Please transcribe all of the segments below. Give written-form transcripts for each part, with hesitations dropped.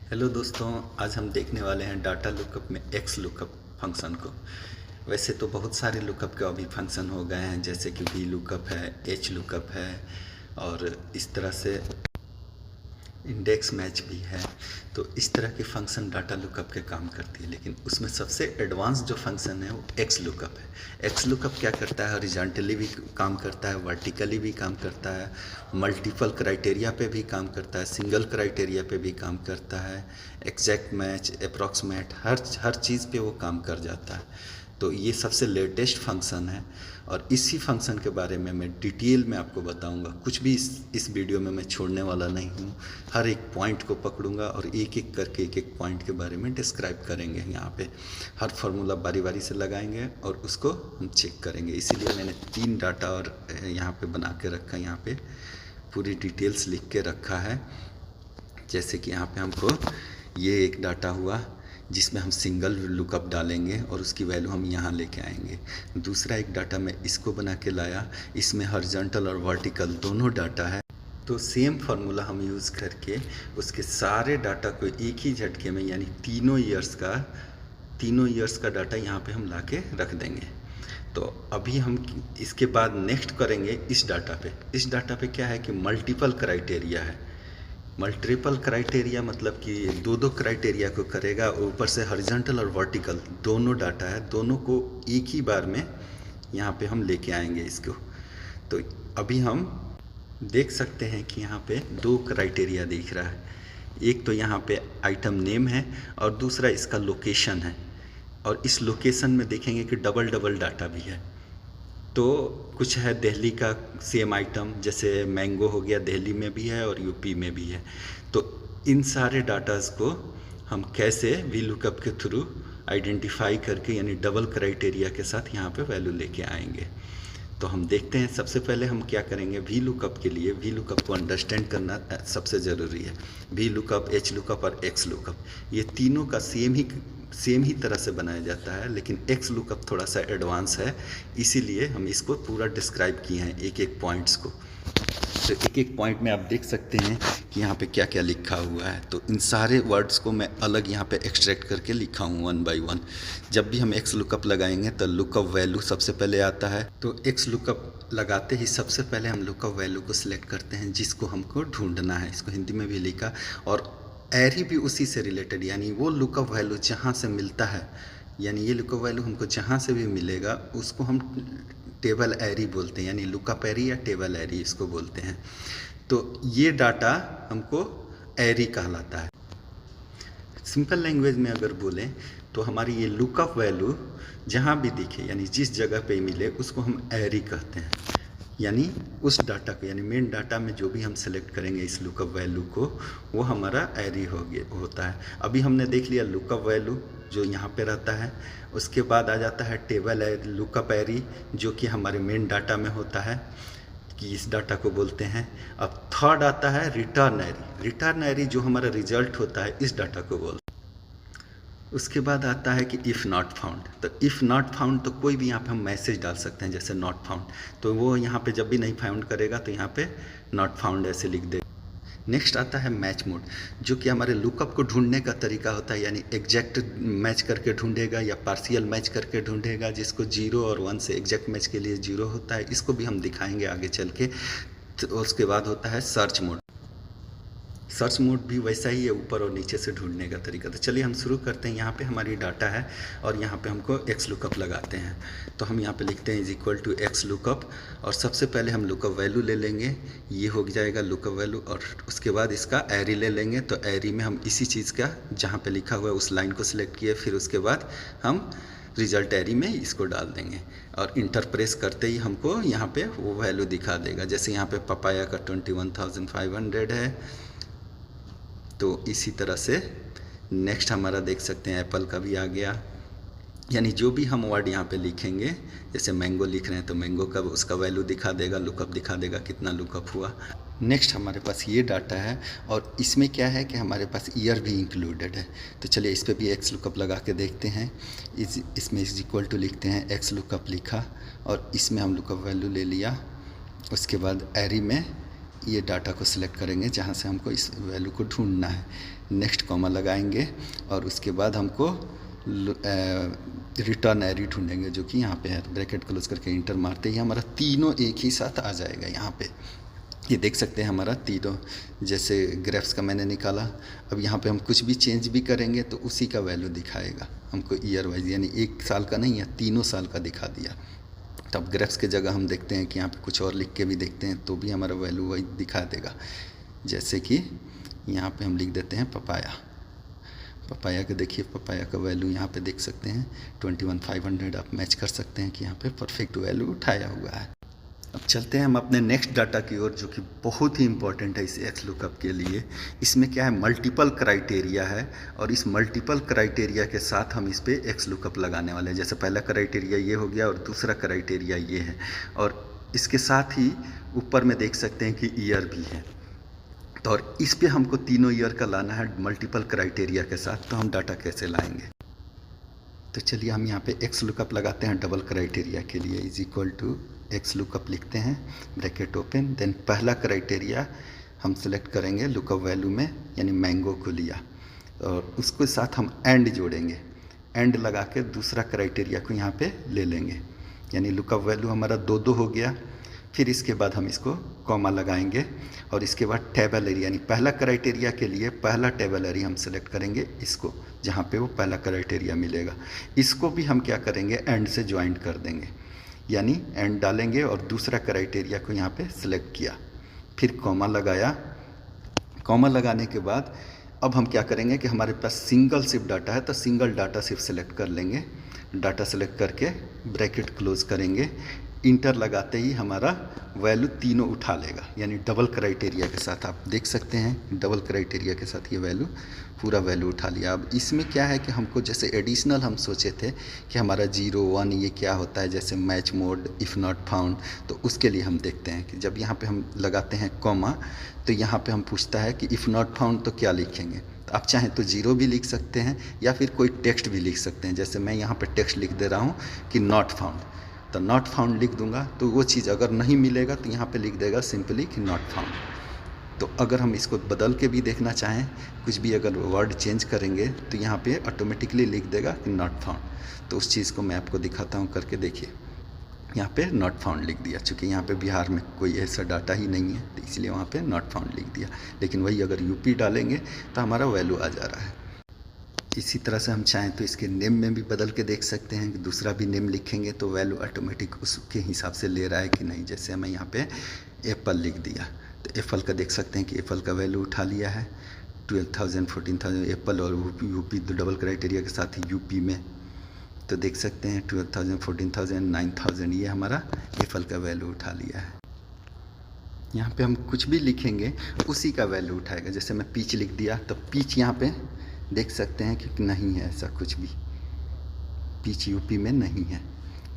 Hello दोस्तों, आज हम देखने वाले हैं डाटा लुकअप में एक्स लुकअप फंक्शन को। वैसे तो बहुत सारे लुकअप के अभी फंक्शन हो गए हैं, जैसे कि वी लुकअप है, एच लुकअप है और इस तरह से इंडेक्स मैच भी है। तो इस तरह के फंक्शन डाटा लुकअप के काम करती है, लेकिन उसमें सबसे एडवांस जो फंक्शन है वो एक्स लुकअप है। एक्स लुकअप क्या करता है? हॉरिजॉन्टली भी काम करता है, वर्टिकली भी काम करता है, मल्टीपल क्राइटेरिया पे भी काम करता है, सिंगल क्राइटेरिया पे भी काम करता है, एग्जैक्ट मैच, अप्रॉक्सीमेट, हर चीज़ पे वो काम कर जाता है। तो ये सबसे लेटेस्ट फंक्शन है और इसी फंक्शन के बारे में मैं डिटेल में आपको बताऊंगा। कुछ भी इस वीडियो में मैं छोड़ने वाला नहीं हूँ। हर एक पॉइंट को पकड़ूंगा और एक एक करके एक एक पॉइंट के बारे में डिस्क्राइब करेंगे। यहाँ पे हर फार्मूला बारी बारी से लगाएंगे और उसको हम चेक करेंगे। इसीलिए मैंने 3 डाटा और यहाँ पे बना के रखा है, यहाँ पे पूरी डिटेल्स लिख के रखा है। जैसे कि यहाँ पे हमको ये एक डाटा हुआ जिसमें हम सिंगल लुकअप डालेंगे और उसकी वैल्यू हम यहाँ लेके आएंगे। दूसरा एक डाटा मैं इसको बना के लाया, इसमें हॉरिजॉन्टल और वर्टिकल दोनों डाटा है। तो सेम फार्मूला हम यूज़ करके उसके सारे डाटा को एक ही झटके में, यानी तीनों ईयर्स का डाटा यहाँ पे हम ला के रख देंगे। तो अभी हम इसके बाद नेक्स्ट करेंगे इस डाटा पे क्या है कि मल्टीपल क्राइटेरिया है। मल्टीपल क्राइटेरिया मतलब कि दो क्राइटेरिया को करेगा, ऊपर से हॉरिजॉन्टल और वर्टिकल दोनों डाटा है, दोनों को एक ही बार में यहाँ पे हम लेके आएंगे इसको। तो अभी हम देख सकते हैं कि यहाँ पे 2 क्राइटेरिया दिख रहा है। एक तो यहाँ पे आइटम नेम है और दूसरा इसका लोकेशन है। और इस लोकेशन में देखेंगे कि डबल डाटा भी है। तो कुछ है दिल्ली का सेम आइटम, जैसे मैंगो हो गया, दिल्ली में भी है और यूपी में भी है। तो इन सारे डाटाज़ को हम कैसे वी लुकअप के थ्रू आइडेंटिफाई करके, यानी डबल क्राइटेरिया के साथ यहाँ पे वैल्यू लेके आएंगे। तो हम देखते हैं। सबसे पहले हम क्या करेंगे, वी लुकअप के लिए वी लुकअप को अंडरस्टैंड करना सबसे ज़रूरी है। वी लुकअप, एच लुकअप और एक्स लुकअप, ये तीनों का सेम ही तरह से बनाया जाता है, लेकिन एक्स लुकअप थोड़ा सा एडवांस है, इसीलिए हम इसको पूरा डिस्क्राइब किए हैं एक एक पॉइंट्स को। तो एक एक पॉइंट में आप देख सकते हैं कि यहाँ पे क्या क्या लिखा हुआ है। तो इन सारे वर्ड्स को मैं अलग यहाँ पे एक्सट्रैक्ट करके लिखा हूँ 1 बाय 1। जब भी हम एक्स लुकअप लगाएंगे तो लुकअप वैल्यू सबसे पहले आता है। तो एक्स लुकअप लगाते ही सबसे पहले हम लुकअप वैल्यू को सिलेक्ट करते हैं जिसको हमको ढूंढना है। इसको हिंदी में भी लिखा, और एरी भी उसी से रिलेटेड, यानी वो लुकअप वैल्यू जहाँ से मिलता है, यानी ये लुकअप वैल्यू हमको जहाँ से भी मिलेगा उसको हम टेबल एरी बोलते हैं, यानी लुकअप एरी या टेबल एरी इसको बोलते हैं। तो ये डाटा हमको एरी कहलाता है। सिंपल लैंग्वेज में अगर बोलें तो हमारी ये लुकअप वैल्यू जहाँ भी दिखे, यानी जिस जगह पे मिले, उसको हम एरी कहते हैं। यानी उस डाटा को, यानी मेन डाटा में जो भी हम सेलेक्ट करेंगे इस लुकअप वैल्यू को, वो हमारा एरी होता है। अभी हमने देख लिया लुकअप वैल्यू जो यहाँ पे रहता है। उसके बाद आ जाता है टेबल एरी, लुकअप एरी, जो कि हमारे मेन डाटा में होता है, कि इस डाटा को बोलते हैं। अब थर्ड आता है रिटर्न एरी जो हमारा रिजल्ट होता है, इस डाटा को बोलते हैं। उसके बाद आता है कि इफ़ नॉट फाउंड। तो इफ़ नॉट फाउंड तो कोई भी यहाँ पे हम मैसेज डाल सकते हैं, जैसे नॉट फाउंड, तो वो यहाँ पे जब भी नहीं फाउंड करेगा तो यहाँ पे नॉट फाउंड ऐसे लिख दे। नेक्स्ट आता है मैच मोड, जो कि हमारे लुकअप को ढूंढने का तरीका होता है, यानी एग्जैक्ट मैच करके ढूंढेगा या पार्शियल मैच करके ढूंढेगा, जिसको 0 और 1 से एग्जैक्ट मैच के लिए 0 होता है। इसको भी हम दिखाएंगे आगे चल के। तो उसके बाद होता है सर्च मोड। सर्च मोड भी वैसा ही है, ऊपर और नीचे से ढूंढने का तरीका। तो चलिए हम शुरू करते हैं। यहाँ पे हमारी डाटा है और यहाँ पे हमको एक्स लुकअप लगाते हैं। तो हम यहाँ पे लिखते हैं = एक्स लुकअप, और सबसे पहले हम लुकअप वैल्यू ले लेंगे, ये हो जाएगा लुकअप वैल्यू। और उसके बाद इसका एरी ले लेंगे। तो एरी में हम इसी चीज़ का जहाँ पे लिखा हुआ है उस लाइन को सिलेक्ट किए, फिर उसके बाद हम रिजल्ट एरी में इसको डाल देंगे और इंटर प्रेस करते ही हमको यहाँ पे वो वैल्यू दिखा देगा। जैसे यहाँ पे पपाया का 21,500 है। तो इसी तरह से नेक्स्ट हमारा देख सकते हैं एप्पल का भी आ गया। यानी जो भी हम वर्ड यहाँ पे लिखेंगे, जैसे मैंगो लिख रहे हैं तो मैंगो का उसका वैल्यू दिखा देगा, लुकअप दिखा देगा कितना लुकअप हुआ। नेक्स्ट हमारे पास ये डाटा है और इसमें क्या है कि हमारे पास ईयर भी इंक्लूडेड है। तो चलिए इस पर भी एक्स लुकअप लगा के देखते हैं। इसमें = लिखते हैं, एक्स लुकअप लिखा और इसमें हम लुकअप वैल्यू ले लिया। उसके बाद एरी में ये डाटा को सिलेक्ट करेंगे जहाँ से हमको इस वैल्यू को ढूंढना है। नेक्स्ट कॉमा लगाएंगे और उसके बाद हमको रिटर्न एरी ढूंढेंगे जो कि यहाँ पे है। तो ब्रैकेट क्लोज करके इंटर मारते ही हमारा तीनों एक ही साथ आ जाएगा। यहाँ पे ये देख सकते हैं हमारा तीनों, जैसे ग्राफ्स का मैंने निकाला। अब यहाँ पे हम कुछ भी चेंज भी करेंगे तो उसी का वैल्यू दिखाएगा हमको ईयर वाइज, यानी 1 साल का नहीं है, 3 साल का दिखा दिया। तब ग्राफ्स के जगह हम देखते हैं कि यहाँ पे कुछ और लिख के भी देखते हैं तो भी हमारा वैल्यू वही दिखा देगा। जैसे कि यहाँ पे हम लिख देते हैं पपाया। पपाया के देखिए, पपाया का वैल्यू यहाँ पे देख सकते हैं 21,500। आप मैच कर सकते हैं कि यहाँ पे परफेक्ट वैल्यू उठाया हुआ है। अब चलते हैं हम अपने नेक्स्ट डाटा की ओर, जो कि बहुत ही इंपॉर्टेंट है इस एक्स लुकअप के लिए। इसमें क्या है, मल्टीपल क्राइटेरिया है और इस मल्टीपल क्राइटेरिया के साथ हम इस पर एक्स लुकअप लगाने वाले हैं। जैसे पहला क्राइटेरिया ये हो गया और दूसरा क्राइटेरिया ये है, और इसके साथ ही ऊपर में देख सकते हैं कि ईयर भी है। तो और इस पे हमको तीनों ईयर का लाना है मल्टीपल क्राइटेरिया के साथ। तो हम डाटा कैसे लाएंगे, तो चलिए हम यहाँ पे एक्स लुकअप लगाते हैं डबल क्राइटेरिया के लिए। Is equal to x lookup लिखते हैं, ब्रैकेट ओपन, देन पहला क्राइटेरिया हम सेलेक्ट करेंगे लुकअप वैल्यू में, यानी मैंगो को लिया, और उसके साथ हम एंड जोड़ेंगे। एंड लगा के दूसरा क्राइटेरिया को यहाँ पे ले लेंगे, यानी लुकअप वैल्यू हमारा 2 हो गया। फिर इसके बाद हम इसको कॉमा लगाएंगे और इसके बाद टेबल एरी, यानी पहला क्राइटेरिया के लिए पहला टेबल एरी हम सेलेक्ट करेंगे इसको, जहाँ पे वो पहला क्राइटेरिया मिलेगा। इसको भी हम क्या करेंगे, एंड से ज्वाइंट कर देंगे, यानी एंड डालेंगे और दूसरा क्राइटेरिया को यहाँ पे सिलेक्ट किया, फिर कॉमा लगाया। कॉमा लगाने के बाद अब हम क्या करेंगे कि हमारे पास सिंगल शिफ्ट डाटा है तो सिंगल डाटा शिफ्ट सेलेक्ट कर लेंगे। डाटा सेलेक्ट करके ब्रैकेट क्लोज करेंगे, इंटर लगाते ही हमारा वैल्यू तीनों उठा लेगा, यानी डबल क्राइटेरिया के साथ। आप देख सकते हैं डबल क्राइटेरिया के साथ ये वैल्यू पूरा वैल्यू उठा लिया। अब इसमें क्या है कि हमको जैसे एडिशनल हम सोचे थे कि हमारा 0, 1 ये क्या होता है, जैसे match mode, if not found, तो उसके लिए हम देखते हैं कि जब यहाँ पे हम लगाते हैं कॉमा तो यहाँ पे हम पूछता है कि इफ़ नॉट फाउंड तो क्या लिखेंगे। तो आप चाहें तो 0 भी लिख सकते हैं या फिर कोई टेक्स्ट भी लिख सकते हैं। जैसे मैं यहाँ पर टेक्स्ट लिख दे रहा हूँ कि नॉट फाउंड, तो नॉट फाउंड लिख दूंगा, तो वो चीज़ अगर नहीं मिलेगा तो यहाँ पे लिख देगा सिंपली कि नॉट फाउंड। तो अगर हम इसको बदल के भी देखना चाहें, कुछ भी अगर वर्ड चेंज करेंगे तो यहाँ पे ऑटोमेटिकली लिख देगा कि नॉट फाउंड। तो उस चीज़ को मैं आपको दिखाता हूँ करके, देखिए यहाँ पे नॉट फाउंड लिख दिया। चूँकि यहाँ पे बिहार में कोई ऐसा डाटा ही नहीं है तो इसलिए वहाँ पे नॉट फाउंड लिख दिया, लेकिन वही अगर यूपी डालेंगे तो हमारा वैल्यू आ जा रहा है। इसी तरह से हम चाहें तो इसके नेम में भी बदल के देख सकते हैं कि दूसरा भी नेम लिखेंगे तो वैल्यू ऑटोमेटिक उसके हिसाब से ले रहा है कि नहीं। जैसे हमें यहाँ पे एप्पल लिख दिया तो एप्पल का देख सकते हैं कि एप्पल का वैल्यू उठा लिया है 12,000, 14,000 एप्पल, और यूपी तो डबल क्राइटेरिया के साथ ही यूपी में तो देख सकते हैं 12,000, 14,000, 9,000 ये हमारा एप्पल का वैल्यू उठा लिया है। यहाँ पे हम कुछ भी लिखेंगे उसी का वैल्यू उठाएगा। जैसे मैं पीच लिख दिया तो पीच यहाँ पे देख सकते हैं कि नहीं है ऐसा कुछ भी, पीच यूपी में नहीं है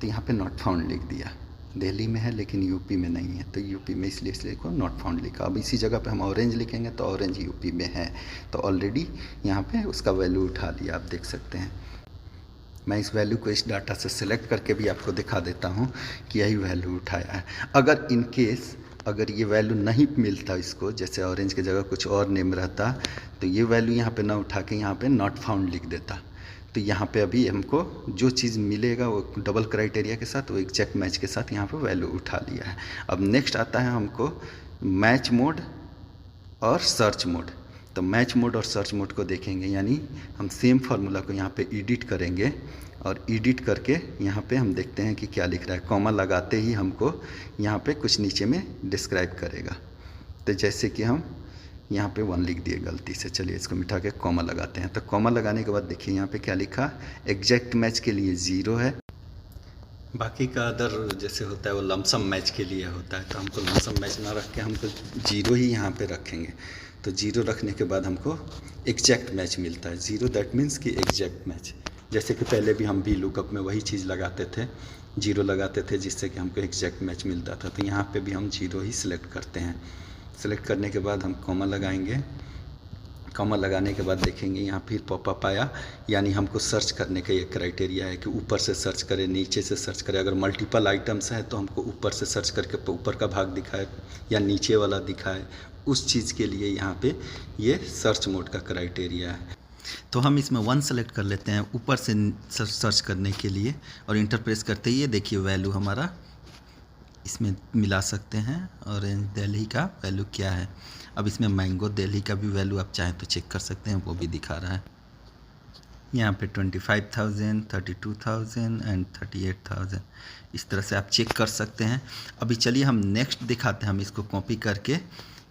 तो यहाँ पे नॉट फाउंड लिख दिया। दिल्ली में है लेकिन यूपी में नहीं है तो यूपी में इसलिए को नॉट फाउंड लिखा। अब इसी जगह पे हम ऑरेंज लिखेंगे तो ऑरेंज यूपी में है, तो ऑलरेडी यहाँ पे उसका वैल्यू उठा लिया। आप देख सकते हैं, मैं इस वैल्यू को इस डाटा से सिलेक्ट करके भी आपको दिखा देता हूँ कि यही वैल्यू उठाया है। अगर इन केस अगर ये वैल्यू नहीं मिलता इसको, जैसे ऑरेंज की जगह कुछ और नेम रहता तो ये वैल्यू यहाँ पे ना उठा के यहाँ पे नॉट फाउंड लिख देता। तो यहाँ पे अभी हमको जो चीज़ मिलेगा वो डबल क्राइटेरिया के साथ, वो एग्जैक्ट मैच के साथ यहाँ पे वैल्यू उठा लिया है। अब नेक्स्ट आता है हमको मैच मोड और सर्च मोड। तो मैच मोड और सर्च मोड को देखेंगे, यानी हम सेम फार्मूला को यहाँ पे एडिट करेंगे और एडिट करके यहाँ पे हम देखते हैं कि क्या लिख रहा है। कॉमा लगाते ही हमको यहाँ पे कुछ नीचे में डिस्क्राइब करेगा। तो जैसे कि हम यहाँ पे 1 लिख दिए गलती से, चलिए इसको मिटा के कॉमा लगाते हैं। तो कॉमा लगाने के बाद देखिए यहाँ पे क्या लिखा, एग्जैक्ट मैच के लिए 0 है, बाकी का अदर जैसे होता है वो लमसम मैच के लिए होता है। तो हमको लमसम मैच ना रख के हमको 0 ही यहाँ पे रखेंगे। तो 0 रखने के बाद हमको एग्जैक्ट मैच मिलता है। 0 दैट मीन्स कि एग्जैक्ट मैच। जैसे कि पहले भी हम भी लुकअप में वही चीज़ लगाते थे, 0 लगाते थे जिससे कि हमको एग्जैक्ट मैच मिलता था। तो यहाँ पे भी हम 0 ही सिलेक्ट करते हैं। सिलेक्ट करने के बाद हम कॉमा लगाएंगे, कॉमा लगाने के बाद देखेंगे यहाँ फिर पॉपअप आया, यानी हमको सर्च करने का ये क्राइटेरिया है कि ऊपर से सर्च करें, नीचे से सर्च करें। अगर मल्टीपल आइटम्स हैं तो हमको ऊपर से सर्च करके ऊपर का भाग दिखाए या नीचे वाला दिखाए, उस चीज़ के लिए यहाँ पे ये सर्च मोड का क्राइटेरिया है। तो हम इसमें 1 सेलेक्ट कर लेते हैं ऊपर से सर्च करने के लिए, और इंटर प्रेस करते ही ये देखिए वैल्यू हमारा इसमें मिला सकते हैं। ऑरेंज दिल्ली का वैल्यू क्या है। अब इसमें मैंगो दिल्ली का भी वैल्यू आप चाहें तो चेक कर सकते हैं, वो भी दिखा रहा है यहाँ पे 25,000, 32,000 एंड 38,000। इस तरह से आप चेक कर सकते हैं। अभी चलिए हम नेक्स्ट दिखाते हैं। हम इसको कॉपी करके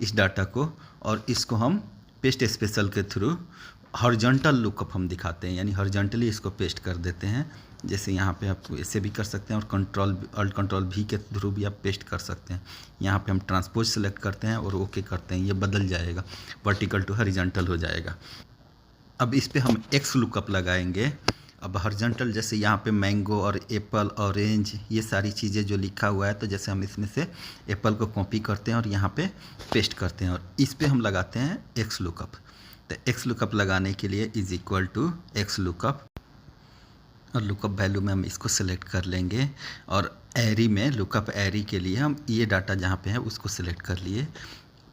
इस डाटा को, और इसको हम पेस्ट स्पेशल के थ्रू हॉरिजॉन्टल लुकअप हम दिखाते हैं, यानी हॉरिजॉन्टली इसको पेस्ट कर देते हैं। जैसे यहाँ पे आप ऐसे भी कर सकते हैं, और कंट्रोल भी के थ्रू भी आप पेस्ट कर सकते हैं। यहाँ पे हम ट्रांसपोज सेलेक्ट करते हैं और ओके करते हैं, ये बदल जाएगा, वर्टिकल टू हॉरिजॉन्टल हो जाएगा। अब इस पे हम एक्स लुकअप लगाएंगे। अब हॉरिजॉन्टल जैसे यहाँ पे मैंगो और एप्पल, ऑरेंज, ये सारी चीज़ें जो लिखा हुआ है, तो जैसे हम इसमें से एप्पल को कॉपी करते हैं और यहाँ पे पेस्ट करते हैं, और इस पे हम लगाते हैं एक्स लुकअप। तो एक्स लुकअप लगाने के लिए is equal to x lookup, और लुकअप वैल्यू में हम इसको सेलेक्ट कर लेंगे, और एरी में लुकअप एरी के लिए हम ये डाटा जहाँ पे है उसको सेलेक्ट कर लिए,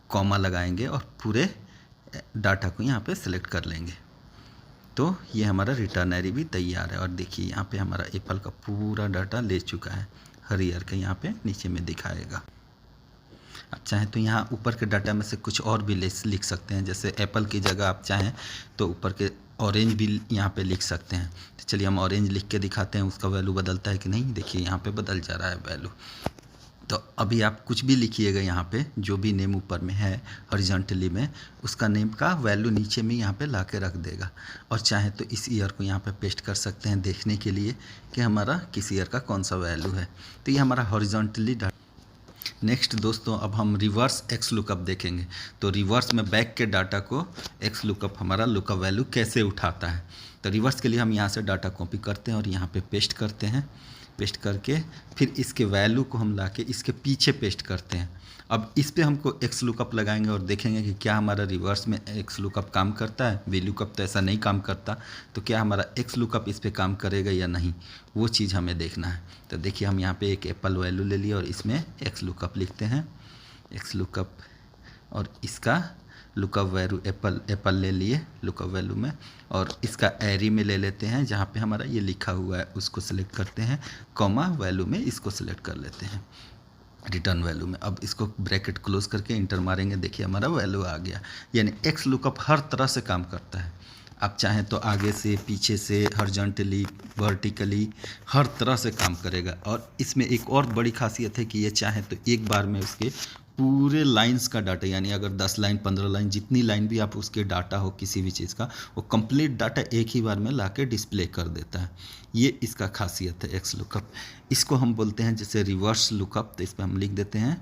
कॉमा लगाएंगे और पूरे डाटा को यहाँ पे सेलेक्ट कर लेंगे। तो ये हमारा रिटर्न एरी भी तैयार है। और देखिए यहाँ पे हमारा एप्पल का पूरा डाटा ले चुका है, हर ईयर का यहाँ पे नीचे में दिखाएगा। आप चाहें तो यहाँ ऊपर के डाटा में से कुछ और भी लिख सकते हैं, जैसे एप्पल की जगह आप चाहें तो ऊपर के ऑरेंज भी यहाँ पे लिख सकते हैं। तो चलिए हम ऑरेंज लिख के दिखाते हैं, उसका वैल्यू बदलता है कि नहीं। देखिए यहाँ पे बदल जा रहा है वैल्यू। तो अभी आप कुछ भी लिखिएगा यहाँ पे, जो भी नेम ऊपर में है हॉरिजॉन्टली में, उसका नेम का वैल्यू नीचे में यहाँ पे ला के रख देगा। और चाहे तो इस ईयर को यहाँ पे पेस्ट कर सकते हैं देखने के लिए कि हमारा किस ईयर का कौन सा वैल्यू है। तो ये हमारा हॉरिजॉन्टली डाटा। नेक्स्ट दोस्तों, अब हम रिवर्स एक्स लुकअप देखेंगे। तो रिवर्स में बैक के डाटा को एक्स लुकअप हमारा लुकअप वैल्यू कैसे उठाता है। तो रिवर्स के लिए हम यहाँ से डाटा कॉपी करते हैं और यहाँ पे पेस्ट करते हैं। पेस्ट करके फिर इसके वैल्यू को हम लाके इसके पीछे पेस्ट करते हैं। अब इस पे हमको एक्स लुकअप लगाएंगे और देखेंगे कि क्या हमारा रिवर्स में एक्स लुकअप काम करता है। वी लुकअप तो ऐसा नहीं काम करता, तो क्या हमारा एक्स लुकअप इस पे काम करेगा या नहीं, वो चीज़ हमें देखना है। तो देखिए हम यहाँ पे एक एप्पल वैल्यू ले लिया और इसमें एक्स लुकअप लिखते हैं, एक्स लुकअप, और इसका लुकअप वैल्यू एप्पल ले लिए लुकअप वैल्यू में, और इसका एरी में ले लेते हैं जहाँ पे हमारा ये लिखा हुआ है, उसको सिलेक्ट करते हैं, कॉमा वैल्यू में इसको सिलेक्ट कर लेते हैं रिटर्न वैल्यू में। अब इसको ब्रैकेट क्लोज करके इंटर मारेंगे, देखिए हमारा वैल्यू आ गया। यानी एक्स लुकअप हर तरह से काम करता है। आप चाहें तो आगे से, पीछे से, हॉरिजॉन्टली, वर्टिकली, हर तरह से काम करेगा। और इसमें एक और बड़ी खासियत है कि ये चाहें तो एक बार में उसके पूरे लाइंस का डाटा, यानी अगर 10 लाइन 15 लाइन जितनी लाइन भी आप उसके डाटा हो किसी भी चीज़ का, वो कंप्लीट डाटा एक ही बार में लाके डिस्प्ले कर देता है। ये इसका खासियत है एक्स लुकअप। इसको हम बोलते हैं जैसे रिवर्स लुकअप, तो इस पर हम लिख देते हैं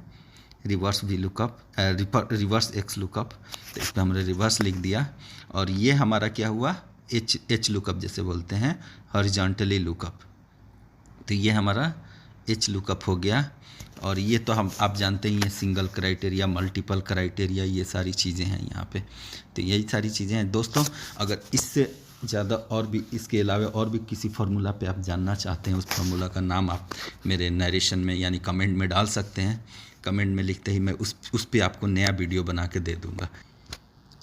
reverse V lookup, reverse x lookup. तो इस पर हमने रिवर्स लिख दिया, और ये हमारा क्या हुआ, एच लुकअप जैसे बोलते हैं, हॉरिजॉन्टली लुकअप। तो ये हमारा एच लुकअप हो गया। और ये तो हम आप जानते हैं, ये सिंगल क्राइटेरिया, मल्टीपल क्राइटेरिया, ये सारी चीज़ें हैं यहाँ पे। तो यही सारी चीज़ें हैं दोस्तों। अगर इससे ज़्यादा और भी, इसके अलावा और भी किसी फार्मूला पे आप जानना चाहते हैं, उस फार्मूला का नाम आप मेरे नरेशन में यानी कमेंट में डाल सकते हैं। कमेंट में लिखते ही मैं उस पे आपको नया वीडियो बना के दे दूँगा।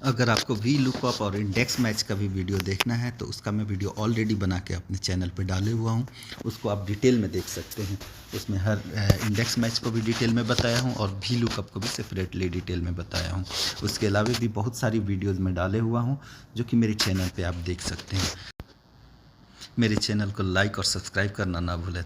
अगर आपको वी लुकअप और इंडेक्स मैच का भी वीडियो देखना है तो उसका मैं वीडियो ऑलरेडी बना के अपने चैनल पे डाले हुआ हूँ, उसको आप डिटेल में देख सकते हैं। उसमें हर इंडेक्स मैच को भी डिटेल में बताया हूँ और वी लुकअप को भी सेपरेटली डिटेल में बताया हूँ। उसके अलावा भी बहुत सारी वीडियोज़ में डाले हुआ हूँ जो कि मेरे चैनल पर आप देख सकते हैं। मेरे चैनल को लाइक और सब्सक्राइब करना ना भूलें।